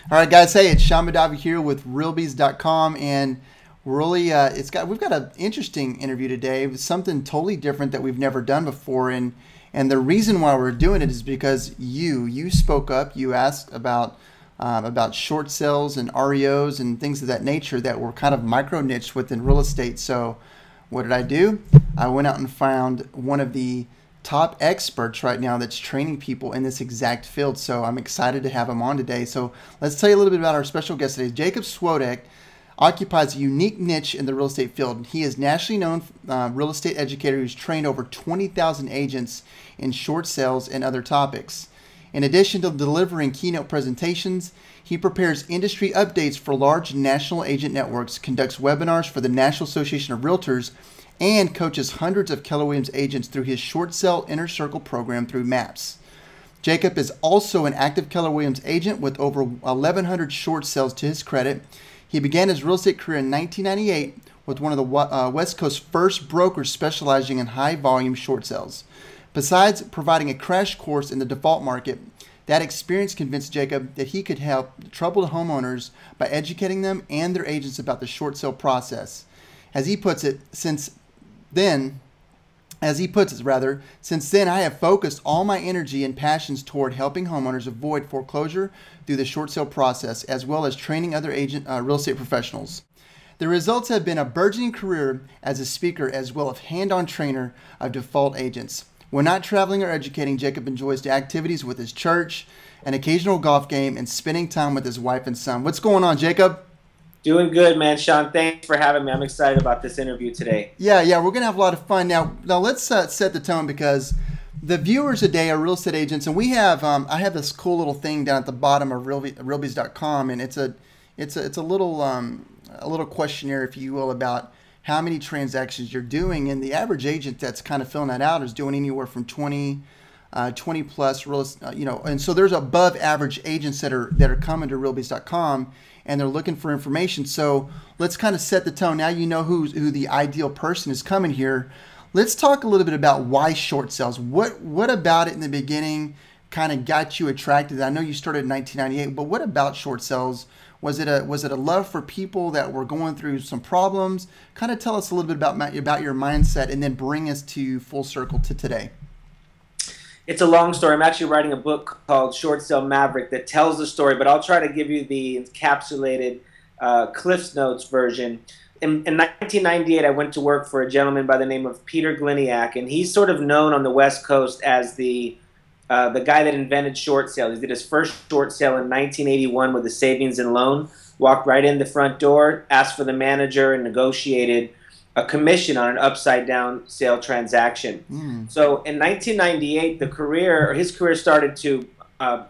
All right, guys. Hey, it's Sean Madavi here with realbees.com, and really, we've got an interesting interview today. It's something totally different that we've never done before, and the reason why we're doing it is because you spoke up. You asked about short sales and REOs and things of that nature that were kind of micro niched within real estate. So, what did I do? I went out and found one of the top experts right now that's training people in this exact field. So I'm excited to have him on today. So let's tell you a little bit about our special guest today. Jacob Swodeck occupies a unique niche in the real estate field. He is nationally known real estate educator who's trained over 20,000 agents in short sales and other topics. In addition to delivering keynote presentations, he prepares industry updates for large national agent networks, conducts webinars for the National Association of Realtors, and coaches hundreds of Keller Williams agents through his short sale inner circle program through MAPS. Jacob is also an active Keller Williams agent with over 1,100 short sales to his credit. He began his real estate career in 1998 with one of the West Coast's first brokers specializing in high volume short sales. Besides providing a crash course in the default market, that experience convinced Jacob that he could help troubled homeowners by educating them and their agents about the short sale process. As he puts it, since then I have focused all my energy and passions toward helping homeowners avoid foreclosure through the short sale process, as well as training other real estate professionals. The results have been a burgeoning career as a speaker, as well as hand-on trainer of default agents. When not traveling or educating, Jacob enjoys the activities with his church, an occasional golf game, and spending time with his wife and son. What's going on, Jacob? Doing good, man. Sean, thanks for having me. I'm excited about this interview today. Yeah, we're going to have a lot of fun. Now let's set the tone, because the viewers today are real estate agents, and we have I have this cool little thing down at the bottom of realbees.com, and it's a little questionnaire, if you will, about how many transactions you're doing, and the average agent that's kind of filling that out is doing anywhere from 20 plus and so there's above average agents that are coming to realbees.com, and they're looking for information. So let's kind of set the tone. Now you know who the ideal person is coming here. Let's talk a little bit about why short sales. What about it in the beginning kind of got you attracted? I know you started in 1998, but what about short sales? Was it a love for people that were going through some problems? Kind of tell us a little bit about your mindset, and then bring us to full circle to today. It's a long story. I'm actually writing a book called Short Sale Maverick that tells the story, but I'll try to give you the encapsulated Cliff's Notes version. In 1998, I went to work for a gentleman by the name of Peter Gliniak, and he's sort of known on the West Coast as the guy that invented short sales. He did his first short sale in 1981 with a savings and loan, walked right in the front door, asked for the manager, and negotiated a commission on an upside-down sale transaction. So in 1998, his career started to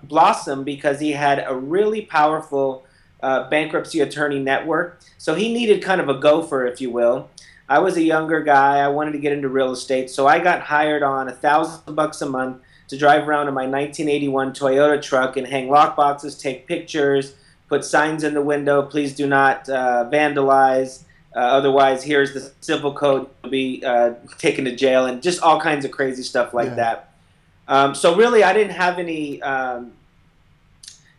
blossom because he had a really powerful bankruptcy attorney network. So he needed kind of a gopher, if you will. I was a younger guy. I wanted to get into real estate, so I got hired on $1,000 a month to drive around in my 1981 Toyota truck and hang lock boxes, take pictures, put signs in the window, please do not vandalize. Otherwise, here's the civil code, you'll be taken to jail, and just all kinds of crazy stuff like that. So really, I didn't have any,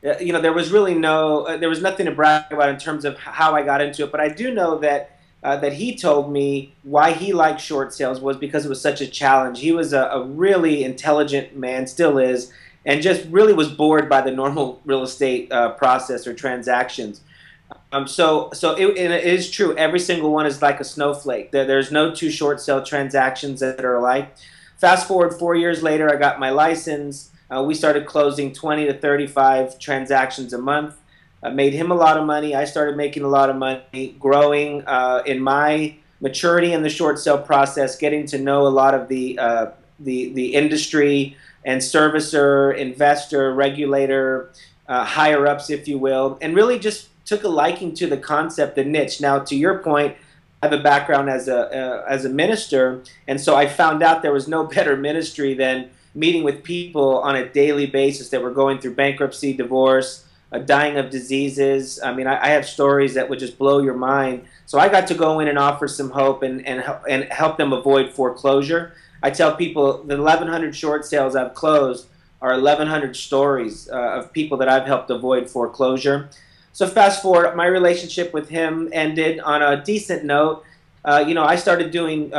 there was really there was nothing to brag about in terms of how I got into it. But I do know that he told me why he liked short sales was because it was such a challenge. He was a really intelligent man, still is, and just really was bored by the normal real estate process or transactions. So it is true. Every single one is like a snowflake. There's no two short sale transactions that are alike. Fast forward 4 years later, I got my license. We started closing 20 to 35 transactions a month. I made him a lot of money. I started making a lot of money, growing in my maturity in the short sale process, getting to know a lot of the industry and servicer, investor, regulator, higher ups, if you will, and really just took a liking to the concept, the niche. Now, to your point, I have a background as a minister, and so I found out there was no better ministry than meeting with people on a daily basis that were going through bankruptcy, divorce, dying of diseases. I mean, I have stories that would just blow your mind. So I got to go in and offer some hope and help them avoid foreclosure. I tell people the 1,100 short sales I've closed are 1,100 stories of people that I've helped avoid foreclosure. So fast forward, my relationship with him ended on a decent note. I started doing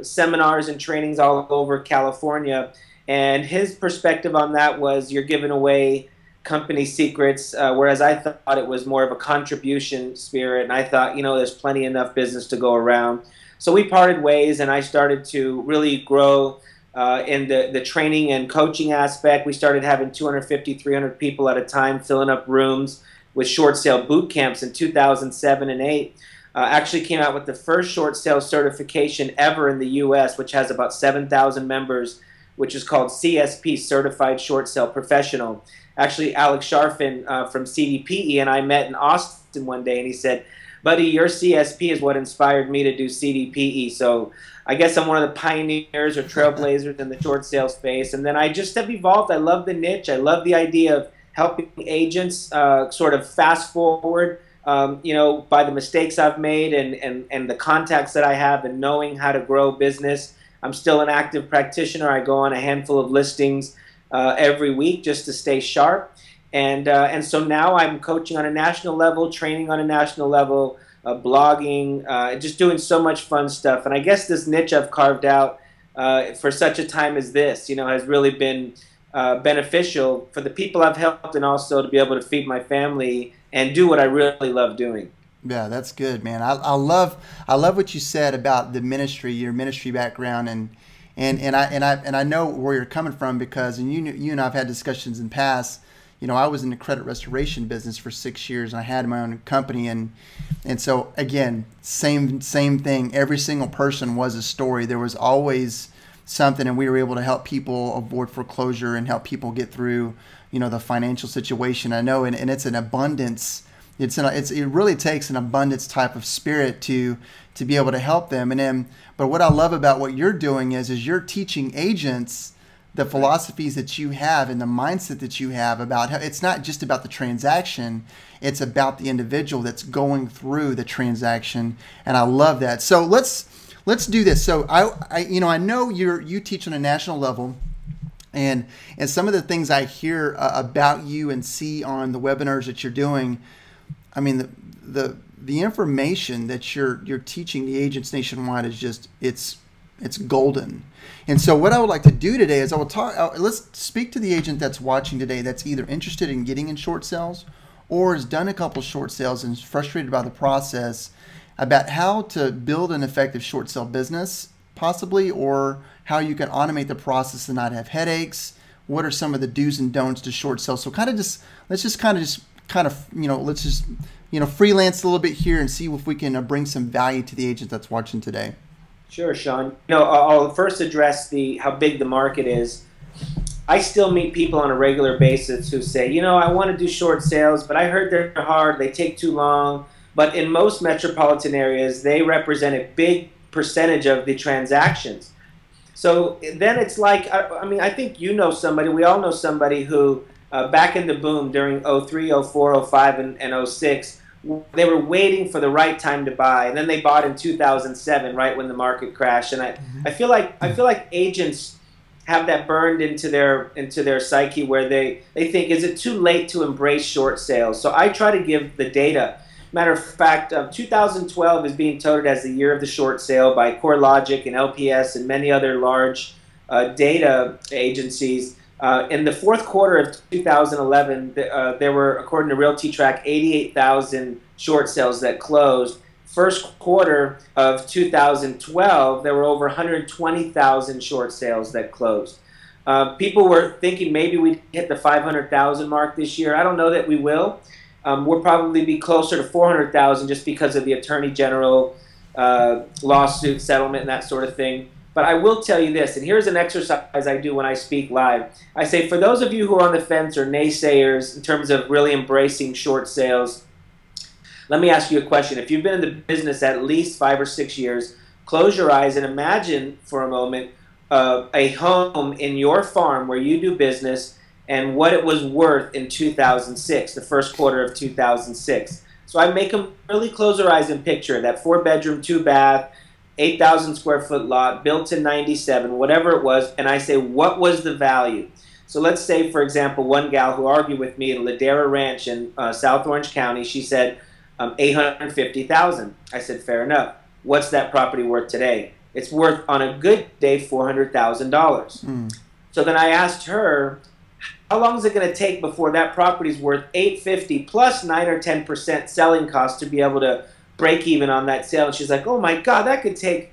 seminars and trainings all over California, and his perspective on that was you're giving away company secrets, whereas I thought it was more of a contribution spirit, and I thought, there's plenty enough business to go around. So we parted ways, and I started to really grow in the training and coaching aspect. We started having 250, 300 people at a time filling up rooms with short sale boot camps in 2007 and 8. Actually came out with the first short sale certification ever in the U.S., which has about 7,000 members, which is called CSP, Certified Short Sale Professional. Actually, Alex Sharfin from CDPE and I met in Austin one day, and he said, "Buddy, your CSP is what inspired me to do CDPE." So I guess I'm one of the pioneers or trailblazers in the short sale space. And then I just have evolved. I love the niche. I love the idea of helping agents sort of fast forward by the mistakes I've made and the contacts that I have and knowing how to grow business. I'm still an active practitioner. I go on a handful of listings every week just to stay sharp. And so now I'm coaching on a national level, training on a national level, blogging, just doing so much fun stuff. And I guess this niche I've carved out for such a time as this, has really been beneficial for the people I've helped, and also to be able to feed my family and do what I really love doing. Yeah, that's good, man. I love what you said about the ministry, your ministry background, and I know where you're coming from, because you and I've had discussions in the past. I was in the credit restoration business for 6 years, and I had my own company, and so again, same thing. Every single person was a story. There was always something, and we were able to help people avoid foreclosure and help people get through, the financial situation. I know, and it's an abundance. It really takes an abundance type of spirit to be able to help them. But what I love about what you're doing is you're teaching agents the philosophies that you have and the mindset that you have about how it's not just about the transaction, it's about the individual that's going through the transaction. And I love that. So let's do this. So I know you teach on a national level, and some of the things I hear about you and see on the webinars that you're doing, I mean, the information that you're teaching the agents nationwide is just it's golden. And so what I would like to do today is let's speak to the agent that's watching today that's either interested in getting in short sales or has done a couple short sales and is frustrated by the process, about how to build an effective short sale business, possibly, or how you can automate the process and not have headaches. What are some of the do's and don'ts to short sales? So let's just freelance a little bit here and see if we can bring some value to the agent that's watching today. Sure, Sean. I'll first address how big the market is. I still meet people on a regular basis who say, I want to do short sales, but I heard they're hard, they take too long. But in most metropolitan areas, they represent a big percentage of the transactions. So then it's like, I think somebody, we all know somebody who back in the boom during 03, 04, 05, and 06, they were waiting for the right time to buy, and then they bought in 2007, right when the market crashed. And I feel like agents have that burned into their psyche, where they think, is it too late to embrace short sales? So I try to give the data. Matter of fact, 2012 is being touted as the year of the short sale by CoreLogic and LPS and many other large data agencies. In the fourth quarter of 2011, there were, according to Realty Track, 88,000 short sales that closed. First quarter of 2012, there were over 120,000 short sales that closed. People were thinking maybe we'd hit the 500,000 mark this year. I don't know that we will. We'll probably be closer to 400,000 just because of the Attorney General lawsuit settlement and that sort of thing. But I will tell you this, and here's an exercise I do when I speak live. I say, for those of you who are on the fence or naysayers in terms of really embracing short sales, let me ask you a question. If you've been in the business at least 5 or 6 years, close your eyes and imagine for a moment a home in your farm where you do business and what it was worth in 2006, the first quarter of 2006. So I make them really close their eyes and picture that 4-bedroom, 2-bath, 8,000 square foot lot, built in 97, whatever it was, and I say, what was the value? So let's say, for example, one gal who argued with me at Ladera Ranch in South Orange County, she said 850,000. I said, fair enough. What's that property worth today? It's worth, on a good day, $400,000. So then I asked her, how long is it going to take before that property is worth 850 plus 9 or 10% selling cost to be able to break even on that sale? And she's like, oh my God, that could take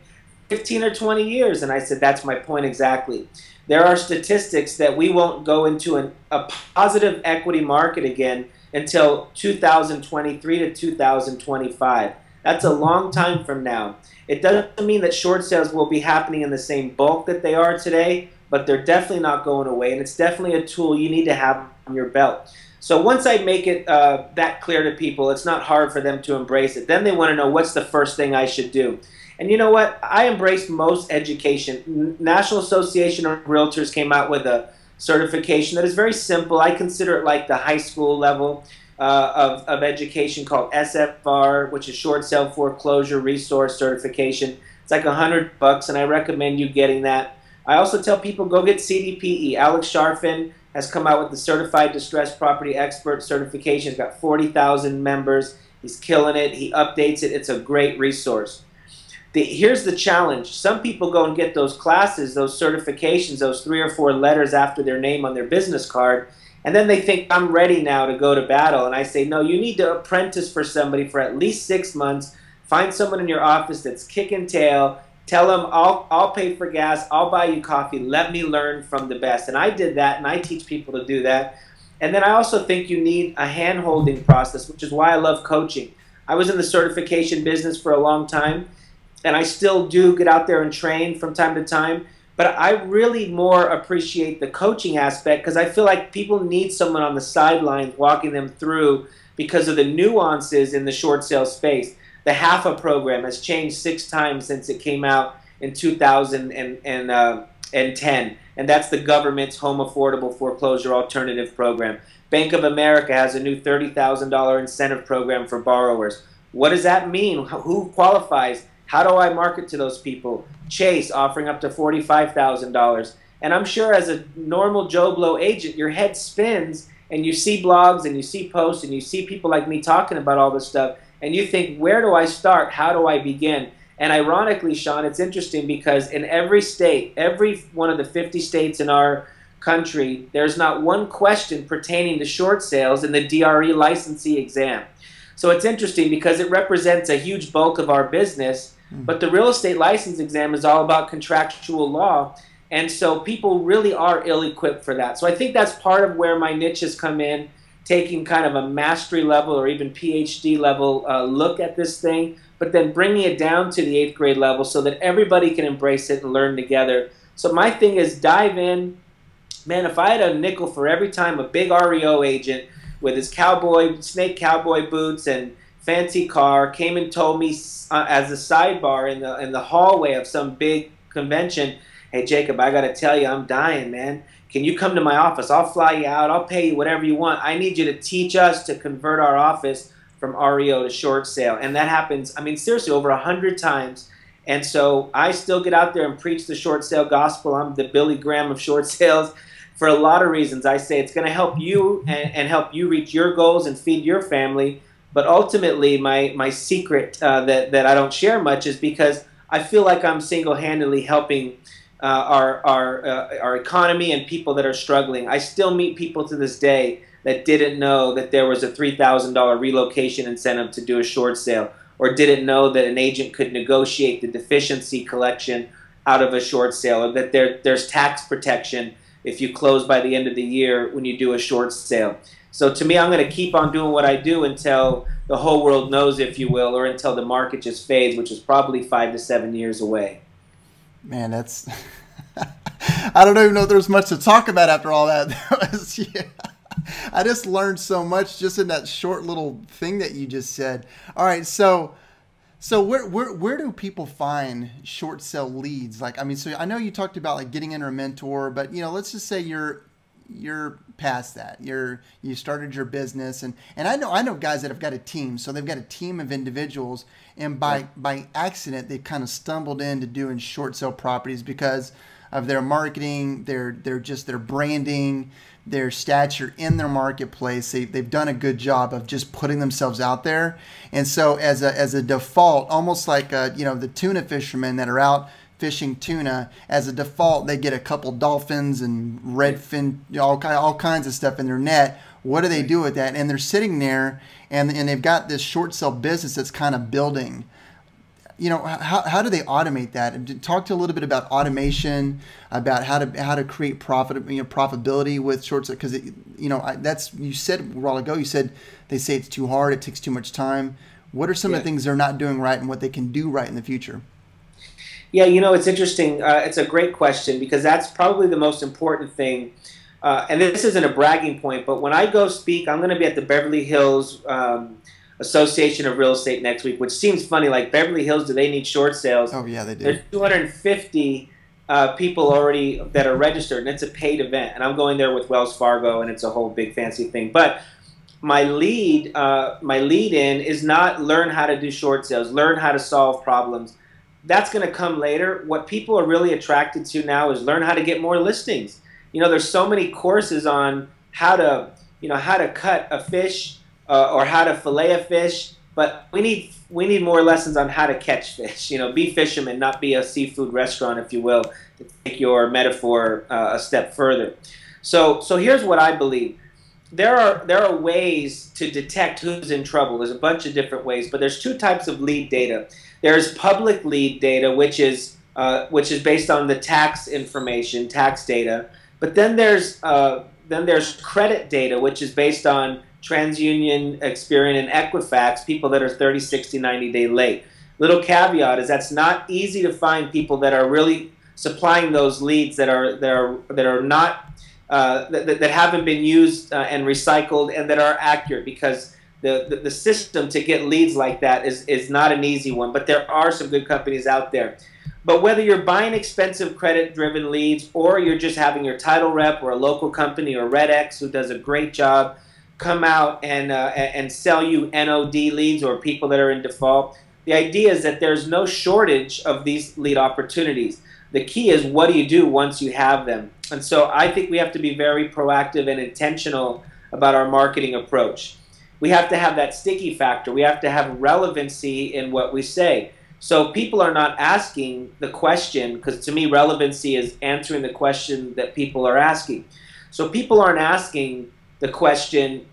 15 or 20 years. And I said, that's my point exactly. There are statistics that we won't go into a positive equity market again until 2023 to 2025. That's a long time from now. It doesn't mean that short sales will be happening in the same bulk that they are today, but they're definitely not going away, and it's definitely a tool you need to have on your belt. So once I make it that clear to people, it's not hard for them to embrace it. Then they want to know, what's the first thing I should do? And you know what? I embrace most education. National Association of Realtors came out with a certification that is very simple. I consider it like the high school level of education, called SFR, which is Short Sale Foreclosure Resource Certification. It's like $100, and I recommend you getting that. I also tell people, go get CDPE. Alex Sharfin has come out with the Certified Distressed Property Expert certification. He's got 40,000 members. He's killing it. He updates it. It's a great resource. Here's the challenge. Some people go and get those classes, those certifications, those 3 or 4 letters after their name on their business card, and then they think, I'm ready now to go to battle. And I say, no, you need to apprentice for somebody for at least 6 months. Find someone in your office that's kicking tail. Tell them, I'll pay for gas, I'll buy you coffee, let me learn from the best. And I did that, and I teach people to do that. And then I also think you need a hand-holding process, which is why I love coaching. I was in the certification business for a long time, and I still do get out there and train from time to time. But I really more appreciate the coaching aspect, because I feel like people need someone on the sidelines walking them through because of the nuances in the short sale space. The HAFA program has changed 6 times since it came out in 2010, and that's the government's Home Affordable Foreclosure Alternative Program. Bank of America has a new $30,000 incentive program for borrowers. What does that mean? Who qualifies? How do I market to those people? Chase offering up to $45,000. And I'm sure as a normal Joe Blow agent, your head spins, and you see blogs and you see posts and you see people like me talking about all this stuff, and you think, where do I start? How do I begin? And ironically, Sean, it's interesting because in every state, every one of the 50 states in our country, there's not one question pertaining to short sales in the DRE licensee exam. So it's interesting because it represents a huge bulk of our business, but the real estate license exam is all about contractual law. And so people really are ill-equipped for that. So I think that's part of where my niche has come in, taking kind of a mastery level or even PhD level look at this thing, but then bringing it down to the 8th grade level so that everybody can embrace it and learn together. So my thing is, dive in. Man, if I had a nickel for every time a big REO agent with his snake cowboy boots and fancy car came and told me as a sidebar in the hallway of some big convention, hey Jacob, I got to tell you, I'm dying, man. Can you come to my office? I'll fly you out. I'll pay you whatever you want. I need you to teach us to convert our office from REO to short sale. And that happens, I mean, seriously, over 100 times. And so I still get out there and preach the short sale gospel. I'm the Billy Graham of short sales for a lot of reasons. I say it's going to help you and help you reach your goals and feed your family. But ultimately, my secret that I don't share much is because I feel like I'm single-handedly helping our economy and people that are struggling. I still meet people to this day that didn't know that there was a $3,000 relocation incentive to do a short sale, or didn't know that an agent could negotiate the deficiency collection out of a short sale, or that there's tax protection if you close by the end of the year when you do a short sale. So to me, I'm going to keep on doing what I do until the whole world knows, if you will, or until the market just fades, which is probably 5 to 7 years away. Man, that's I don't even know if there's much to talk about after all that. Yeah. I just learned so much just in that short little thing that you just said. All right, so where do people find short sale leads? Like, I mean, so I know you talked about like getting under a mentor, but you know, let's just say you're past that. You started your business, and I know guys that have got a team, so they've got a team of individuals, and by accident they kind of stumbled into doing short sale properties because of their marketing, their branding, their stature in their marketplace. They've done a good job of just putting themselves out there. And so as a default, almost like the tuna fishermen that are out fishing tuna, as a default, they get a couple dolphins and redfin, all kinds of stuff in their net. What do they do with that? And they're sitting there, and they've got this short sale business that's kind of building. How do they automate that? And talk to a little bit about automation, about how to create profitability with short sale, because that's, you said a while ago. You said they say it's too hard, it takes too much time. What are some of the things they're not doing right, and what they can do right in the future? Yeah, it's interesting. It's a great question, because that's probably the most important thing. And this isn't a bragging point, but when I go speak, I'm going to be at the Beverly Hills Association of Real Estate next week, which seems funny. Like, Beverly Hills, do they need short sales? Oh, yeah, they do. There's 250 people already that are registered, and it's a paid event. And I'm going there with Wells Fargo, and it's a whole big fancy thing. But my lead in is not learn how to do short sales, learn how to solve problems. That's going to come later. What people are really attracted to now is learn how to get more listings. There's so many courses on how to cut a fish or how to fillet a fish, but we need more lessons on how to catch fish. Be fishermen, not be a seafood restaurant, if you will, to take your metaphor a step further. So here's what I believe. There are ways to detect who's in trouble. There's a bunch of different ways, but there's two types of lead data. There's public lead data, which is based on the tax information, tax data. But then there's credit data, which is based on TransUnion, Experian, and Equifax, people that are 30, 60, 90 day late. Little caveat is that's not easy to find people that are really supplying those leads that are not that haven't been used and recycled and that are accurate, because the system to get leads like that is not an easy one. But there are some good companies out there. But whether you're buying expensive credit-driven leads, or you're just having your title rep or a local company or RedX, who does a great job, come out and sell you NOD leads, or people that are in default, the idea is that there's no shortage of these lead opportunities. The key is, what do you do once you have them? And so I think we have to be very proactive and intentional about our marketing approach. We have to have that sticky factor. We have to have relevancy in what we say. So people are not asking the question, because to me relevancy is answering the question that people are asking. So people aren't asking the question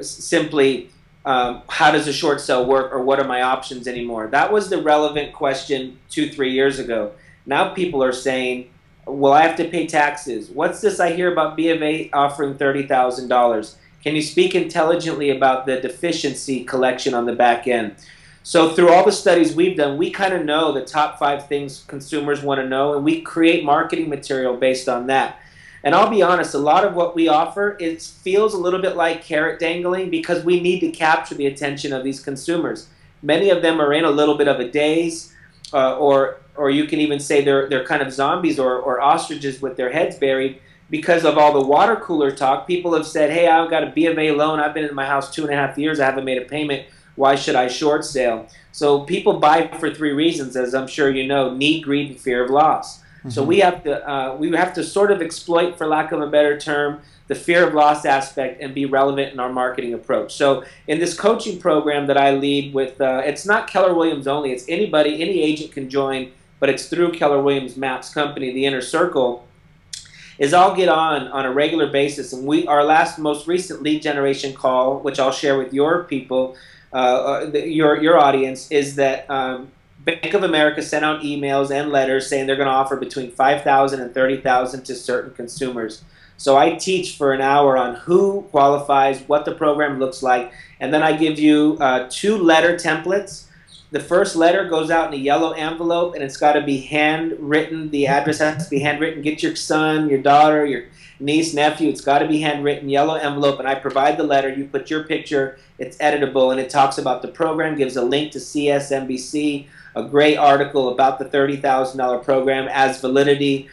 simply, how does a short sale work, or what are my options anymore. That was the relevant question 2-3 years ago. Now people are saying, well, I have to pay taxes. What's this I hear about B of A offering $30,000? Can you speak intelligently about the deficiency collection on the back end? So through all the studies we've done, we kind of know the top 5 things consumers want to know, and we create marketing material based on that. And I'll be honest, a lot of what we offer, it feels a little bit like carrot dangling, because we need to capture the attention of these consumers. Many of them are in a little bit of a daze, or you can even say they're kind of zombies or ostriches with their heads buried because of all the water cooler talk. People have said, hey, I've got a B of A loan. I've been in my house 2.5 years. I haven't made a payment. Why should I short sale? So people buy for 3 reasons, as I'm sure you know: need, greed, and fear of loss. Mm-hmm. So we have to sort of exploit, for lack of a better term, the fear of loss aspect and be relevant in our marketing approach. So in this coaching program that I lead with, it's not Keller Williams only. It's anybody, any agent can join, but it's through Keller Williams Maps company, the Inner Circle. Is I'll get on a regular basis, and our most recent lead generation call, which I'll share with your people, your audience, is that Bank of America sent out emails and letters saying they're going to offer between $5,000 and $30,000 to certain consumers. So I teach for an hour on who qualifies, what the program looks like, and then I give you 2 letter templates. The first letter goes out in a yellow envelope, and it's got to be handwritten. The address has to be handwritten. Get your son, your daughter, your niece, nephew. It's got to be handwritten, yellow envelope, and I provide the letter. You put your picture. It's editable, and it talks about the program, gives a link to CSNBC, a great article about the $30,000 program as validity,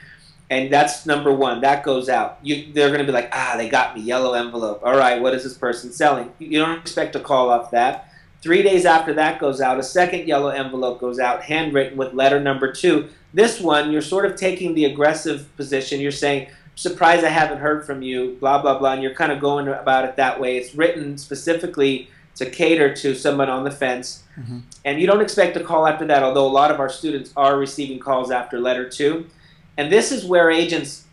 and that's number 1. That goes out. They're going to be like, they got me, yellow envelope. All right, what is this person selling? You don't expect a call off that. 3 days after that goes out, a second yellow envelope goes out, handwritten with letter number 2. This one, you're sort of taking the aggressive position. You're saying, surprised I haven't heard from you, blah, blah, blah, and you're kind of going about it that way. It's written specifically to cater to someone on the fence. Mm-hmm. And you don't expect a call after that, although a lot of our students are receiving calls after letter 2. And this is where agents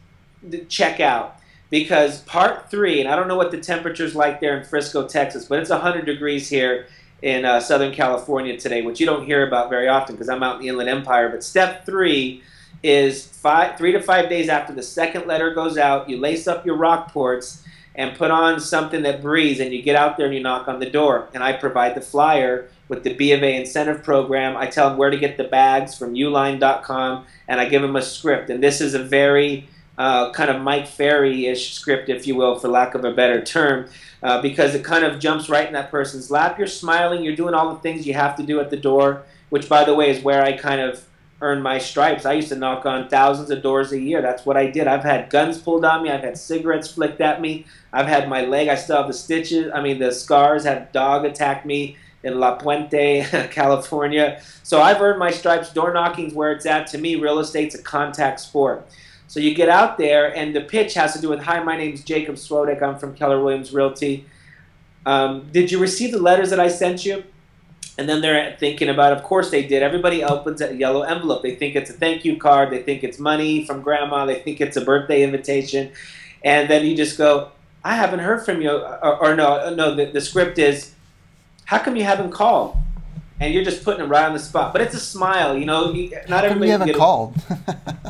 check out, because part 3, and I don't know what the temperature's like there in Frisco, Texas, but it's 100 degrees here in Southern California today, which you don't hear about very often because I'm out in the Inland Empire. But step 3 is 3 to 5 days after the second letter goes out, you lace up your Rockports and put on something that breathes, and you get out there and you knock on the door. And I provide the flyer with the B of A incentive program. I tell them where to get the bags from uline.com, and I give them a script. And this is a very kind of Mike Ferry-ish script, if you will, for lack of a better term, because it kind of jumps right in that person's lap. You're smiling, you're doing all the things you have to do at the door, which, by the way, is where I kind of earn my stripes. I used to knock on thousands of doors a year. That's what I did. I've had guns pulled on me. I've had cigarettes flicked at me. I've had my leg. I still have the stitches. I mean, the scars. Had a dog attack me in La Puente, California. So I've earned my stripes. Door knocking's where it's at. To me, real estate's a contact sport. So you get out there, and the pitch has to do with, hi, my name's Jacob Swodeck. I'm from Keller Williams Realty. Did you receive the letters that I sent you? And then they're thinking about, of course they did. Everybody opens a yellow envelope. They think it's a thank you card. They think it's money from grandma. They think it's a birthday invitation. And then you just go, I haven't heard from you. Or no, the script is, how come you haven't called? And you're just putting them right on the spot. But it's a smile, you know. Not everybody. You haven't called.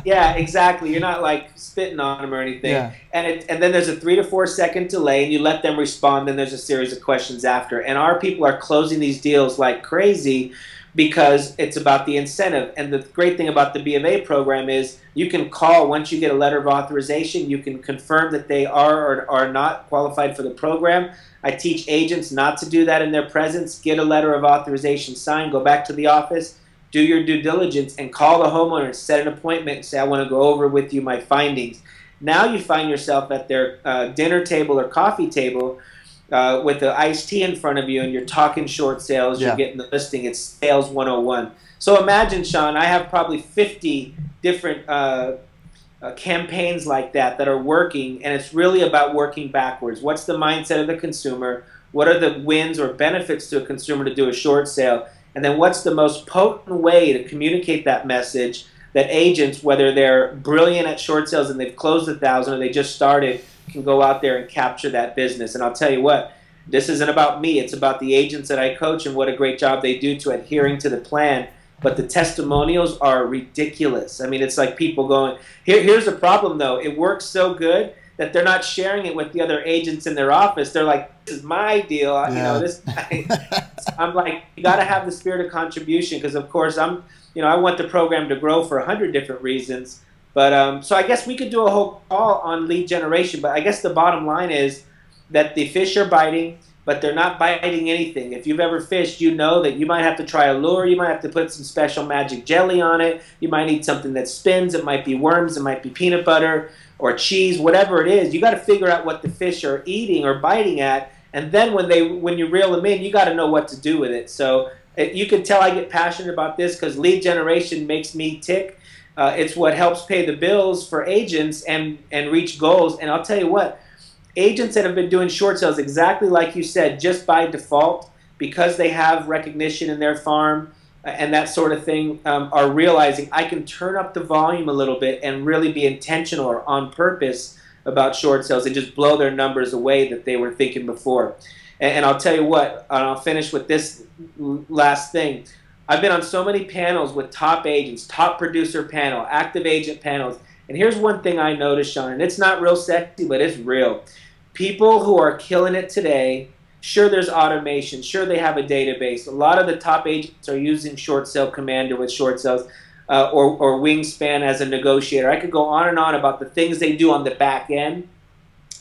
Yeah, exactly. You're not like spitting on them or anything. Yeah. And then there's a 3 to 4 second delay, and you let them respond. Then there's a series of questions after. And our people are closing these deals like crazy because it's about the incentive. And the great thing about the B of A program is you can call once you get a letter of authorization. You can confirm that they are or are not qualified for the program. I teach agents not to do that in their presence. Get a letter of authorization signed, go back to the office, do your due diligence, and call the homeowner and set an appointment and say, I want to go over with you my findings. Now you find yourself at their dinner table or coffee table with the iced tea in front of you, and you're talking short sales, you're getting the listing. It's sales 101. So imagine, Sean, I have probably 50 different campaigns like that are working, and it's really about working backwards. What's the mindset of the consumer? What are the wins or benefits to a consumer to do a short sale? And then what's the most potent way to communicate that message that agents, whether they're brilliant at short sales and they've closed 1,000 or they just started, can go out there and capture that business. And I'll tell you what, this isn't about me. It's about the agents that I coach and what a great job they do to adhering to the plan. But the testimonials are ridiculous. I mean, it's like people going, here's the problem, though. It works so good that they're not sharing it with the other agents in their office. They're like, this is my deal. Yeah. You know, this. I'm like, you got to have the spirit of contribution because, of course, I want the program to grow for 100 different reasons. But so I guess we could do a whole call on lead generation. But I guess the bottom line is that the fish are biting, but they're not biting anything. If you've ever fished, you know that you might have to try a lure. You might have to put some special magic jelly on it. You might need something that spins. It might be worms. It might be peanut butter or cheese, whatever it is. You got to figure out what the fish are eating or biting at, and then when you reel them in, you got to know what to do with it. So you can tell I get passionate about this because lead generation makes me tick. It's what helps pay the bills for agents and reach goals. And I'll tell you what, agents that have been doing short sales exactly like you said, just by default, because they have recognition in their farm and that sort of thing, are realizing I can turn up the volume a little bit and really be intentional or on purpose about short sales and just blow their numbers away that they were thinking before. And I'll tell you what, and I'll finish with this last thing. I've been on so many panels with top agents, top producer panel, active agent panels, and here's one thing I noticed, Sean, and it's not real sexy, but it's real. People who are killing it today, sure there's automation, sure they have a database. A lot of the top agents are using Short Sale Commander with short sales or Wingspan as a negotiator. I could go on and on about the things they do on the back end,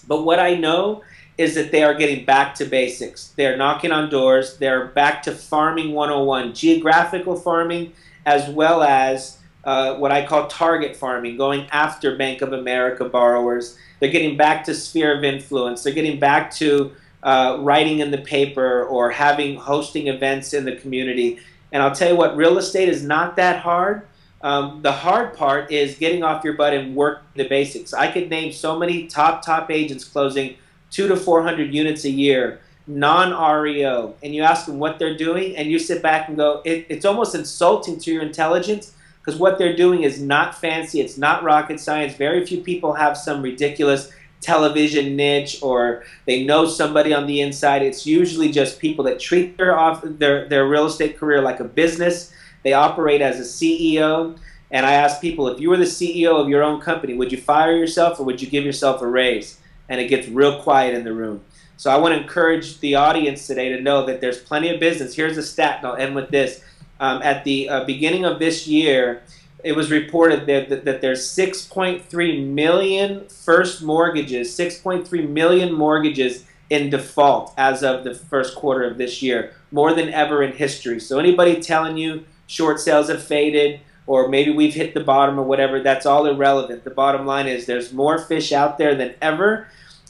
but what I know is that they are getting back to basics. They're knocking on doors. They're back to farming 101, geographical farming, as well as what I call target farming, going after Bank of America borrowers. They're getting back to sphere of influence. They're getting back to writing in the paper or hosting events in the community. And I'll tell you what, real estate is not that hard. The hard part is getting off your butt and working the basics. I could name so many top agents closing 200 to 400 units a year, non-REO, and you ask them what they're doing, and you sit back and go, it's almost insulting to your intelligence, because what they're doing is not fancy, it's not rocket science. Very few people have some ridiculous television niche, or they know somebody on the inside. It's usually just people that treat their real estate career like a business. They operate as a CEO. And I ask people, if you were the CEO of your own company, would you fire yourself or would you give yourself a raise? And it gets real quiet in the room. So I want to encourage the audience today to know that there's plenty of business. Here's a stat, and I'll end with this. At the beginning of this year, it was reported that there's 6.3 million first mortgages, 6.3 million mortgages in default as of the first quarter of this year, more than ever in history. So anybody telling you short sales have faded or maybe we've hit the bottom or whatever, that's all irrelevant. The bottom line is there's more fish out there than ever,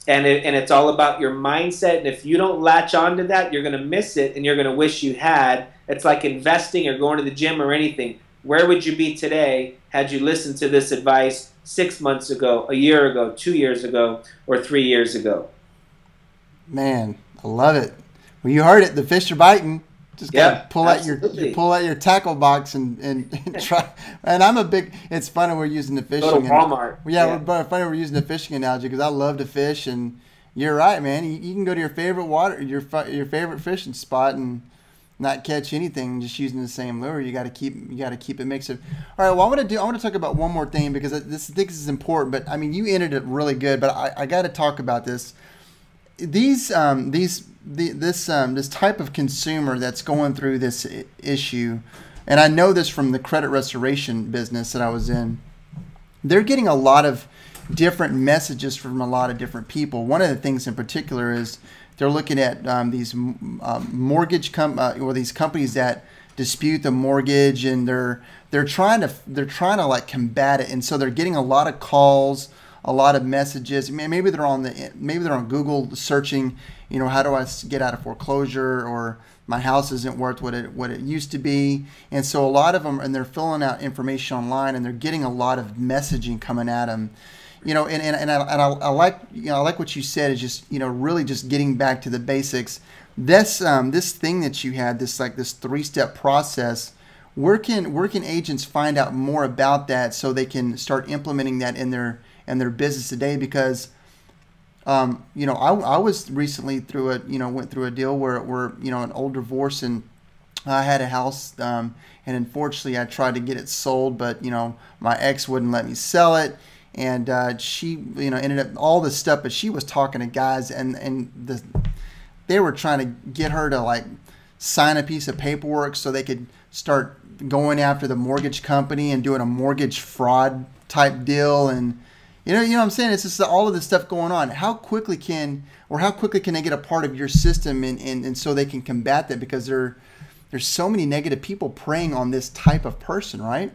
and it's all about your mindset. And if you don't latch on to that, you're going to miss it and you're going to wish you had. It's like investing or going to the gym or anything. Where would you be today had you listened to this advice 6 months ago, a year ago, 2 years ago, or 3 years ago? Man, I love it. Well, you heard it. The fish are biting. Just gotta pull out your tackle box and try. And I'm a big. It's funny we're using the fishing. Go to Walmart. We're funny we're using the fishing analogy because I love to fish, and you're right, man. You can go to your favorite your favorite fishing spot and not catch anything just using the same lure. You got to keep it mixed. All right. Well, I want to talk about one more thing because this is important. But I mean, you ended it really good. But I got to talk about this. This type of consumer that's going through this issue, and I know this from the credit restoration business that I was in. They're getting a lot of different messages from a lot of different people. One of the things in particular is they're looking at these these companies that dispute the mortgage, and they're trying to like combat it, and so they're getting a lot of calls, a lot of messages. Maybe they're on Google searching, how do I get out of foreclosure, or my house isn't worth what it used to be. And so a lot of them, and they're filling out information online, and they're getting a lot of messaging coming at them. And I like what you said is just really just getting back to the basics. This thing that you had, this 3-step process. Where can agents find out more about that so they can start implementing that in their business today? Because I was recently went through a deal where an old divorce, and I had a house, and unfortunately I tried to get it sold, but my ex wouldn't let me sell it. And she, ended up all this stuff, but she was talking to guys, and they were trying to get her to like sign a piece of paperwork so they could start going after the mortgage company and doing a mortgage fraud type deal. And you know what I'm saying? It's just all of this stuff going on. How quickly can they get a part of your system and so they can combat that? Because there's so many negative people preying on this type of person, right?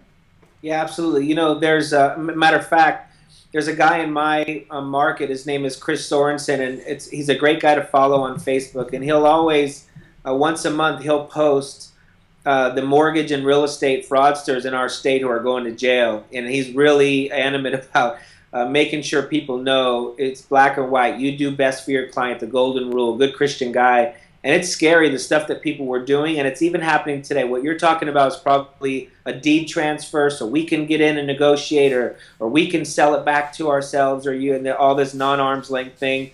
Yeah, absolutely. There's a matter of fact. There's a guy in my market. His name is Chris Sorensen, and he's a great guy to follow on Facebook. And he'll always, once a month, he'll post the mortgage and real estate fraudsters in our state who are going to jail. And he's really animate about making sure people know it's black or white. You do best for your client, the golden rule, good Christian guy. And it's scary, the stuff that people were doing, and it's even happening today. What you're talking about is probably a deed transfer, so we can get in and negotiate, or we can sell it back to ourselves, or you, and all this non-arm's length thing.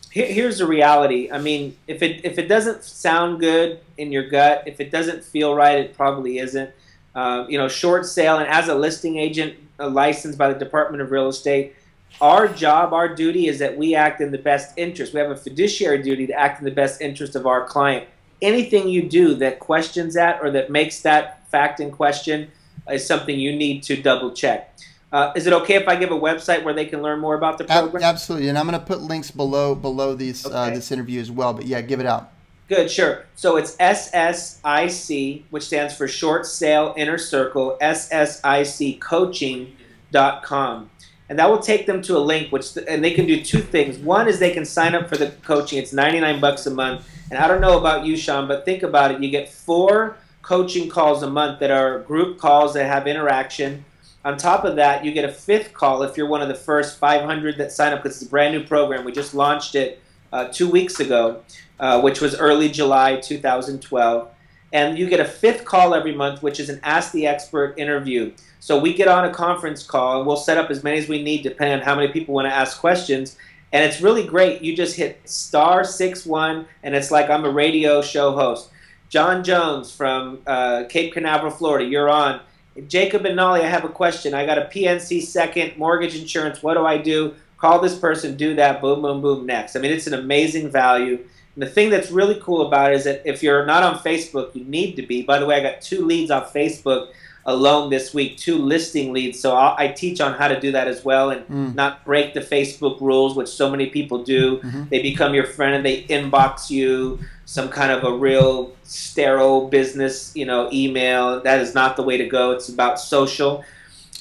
Here's the reality. I mean, if it doesn't sound good in your gut, if it doesn't feel right, it probably isn't. Short sale, and as a listing agent licensed by the Department of Real Estate, our job, our duty is that we act in the best interest. We have a fiduciary duty to act in the best interest of our client. Anything you do that questions that or that makes that fact in question is something you need to double check. Is it okay if I give a website where they can learn more about the program? Absolutely, and I'm going to put links below these this interview as well. But yeah, give it out. Good, sure. So it's SSIC, which stands for Short Sale Inner Circle, SSICcoaching.com. and that will take them to a link, and they can do two things. One is they can sign up for the coaching. It's 99 bucks a month. And I don't know about you, Sean, but think about it. You get 4 coaching calls a month that are group calls that have interaction. On top of that, you get a 5th call if you're one of the first 500 that sign up, because it's a brand new program. We just launched it 2 weeks ago, which was early July 2012. And you get a 5th call every month, which is an Ask the Expert interview. So we get on a conference call, and we'll set up as many as we need depending on how many people want to ask questions. And it's really great. You just hit *61, and it's like I'm a radio show host. John Jones from Cape Canaveral, Florida, you're on. Jacob and Nolly, I have a question. I got a PNC second, mortgage insurance. What do I do? Call this person, do that, boom, boom, boom, next. I mean, it's an amazing value. And the thing that's really cool about it is that if you're not on Facebook, you need to be. By the way, I got 2 leads on Facebook alone this week, 2 listing leads. So I teach on how to do that as well, and not break the Facebook rules, which so many people do. They become your friend and they inbox you some kind of a real sterile business, email. That is not the way to go. It's about social.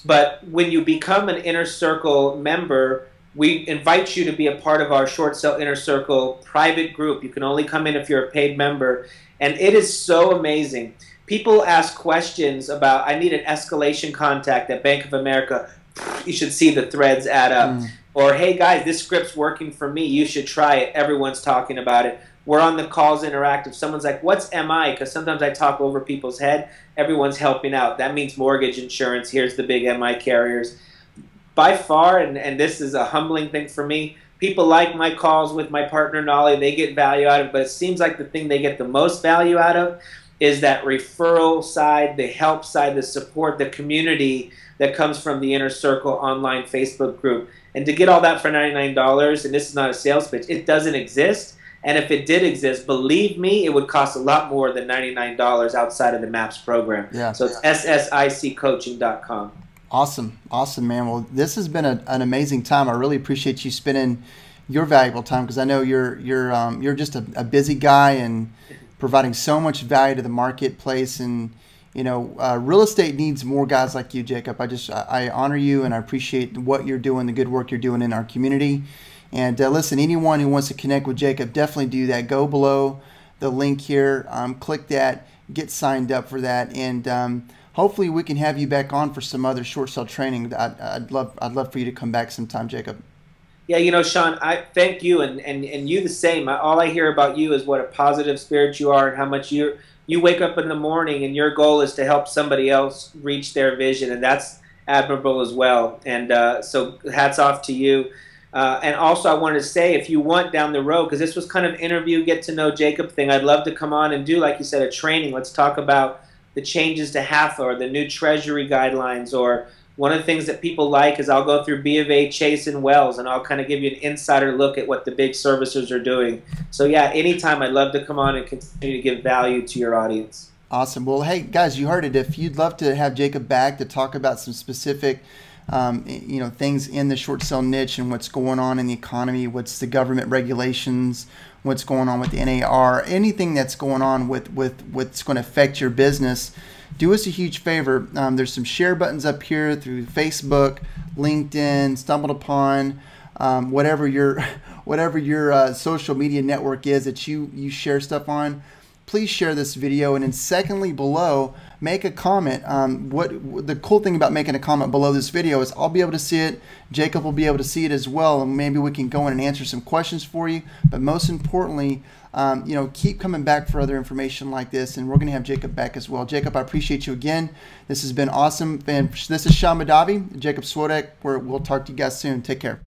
But when you become an Inner Circle member, we invite you to be a part of our Short Sale Inner Circle private group. You can only come in if you're a paid member. And it is so amazing. People ask questions about, I need an escalation contact at Bank of America. You should see the threads add up. Or, hey guys, this script's working for me. You should try it. Everyone's talking about it. We're on the calls interactive. Someone's like, what's MI? Because sometimes I talk over people's head. Everyone's helping out. That means mortgage insurance. Here's the big MI carriers. By far, and this is a humbling thing for me, people like my calls with my partner Nolly. They get value out of it, but it seems like the thing they get the most value out of is that referral side, the help side, the support, the community that comes from the Inner Circle online Facebook group. And to get all that for $99, and this is not a sales pitch, it doesn't exist. And if it did exist, believe me, it would cost a lot more than $99 outside of the MAPS program. Yeah. So it's ssiccoaching.com. Awesome. Awesome, man. Well, this has been an amazing time. I really appreciate you spending your valuable time, because I know you're just a busy guy and providing so much value to the marketplace. And real estate needs more guys like you, Jacob. I honor you, and I appreciate what you're doing, the good work you're doing in our community. And listen, anyone who wants to connect with Jacob, definitely do that. Go below the link here, click that, get signed up for that, and hopefully we can have you back on for some other short sale training. I'd love for you to come back sometime, Jacob. Yeah, Sean, I thank you, and you the same. All I hear about you is what a positive spirit you are, and how much you wake up in the morning and your goal is to help somebody else reach their vision, and that's admirable as well. And so hats off to you. And also I wanted to say, if you want down the road, because this was kind of interview, get to know Jacob thing, I'd love to come on and do, like you said, a training. Let's talk about the changes to HAFA or the new Treasury guidelines. Or one of the things that people like is I'll go through B of A, Chase, and Wells, and I'll kind of give you an insider look at what the big servicers are doing. So yeah, anytime, I'd love to come on and continue to give value to your audience. Awesome. Well, hey guys, you heard it. If you'd love to have Jacob back to talk about some specific things in the short sale niche and what's going on in the economy, what's the government regulations, what's going on with the NAR, anything that's going on with what's going to affect your business, do us a huge favor. There's some share buttons up here through Facebook, LinkedIn, Stumbled Upon, whatever your social media network is that you share stuff on. Please share this video, and then secondly, below, make a comment. What the cool thing about making a comment below this video is I'll be able to see it, Jacob will be able to see it as well, and maybe we can go in and answer some questions for you. But most importantly, keep coming back for other information like this, and we're going to have Jacob back as well. Jacob, I appreciate you again. This has been awesome. And this is Sean Madavi, Jacob Swodeck. We'll talk to you guys soon. Take care.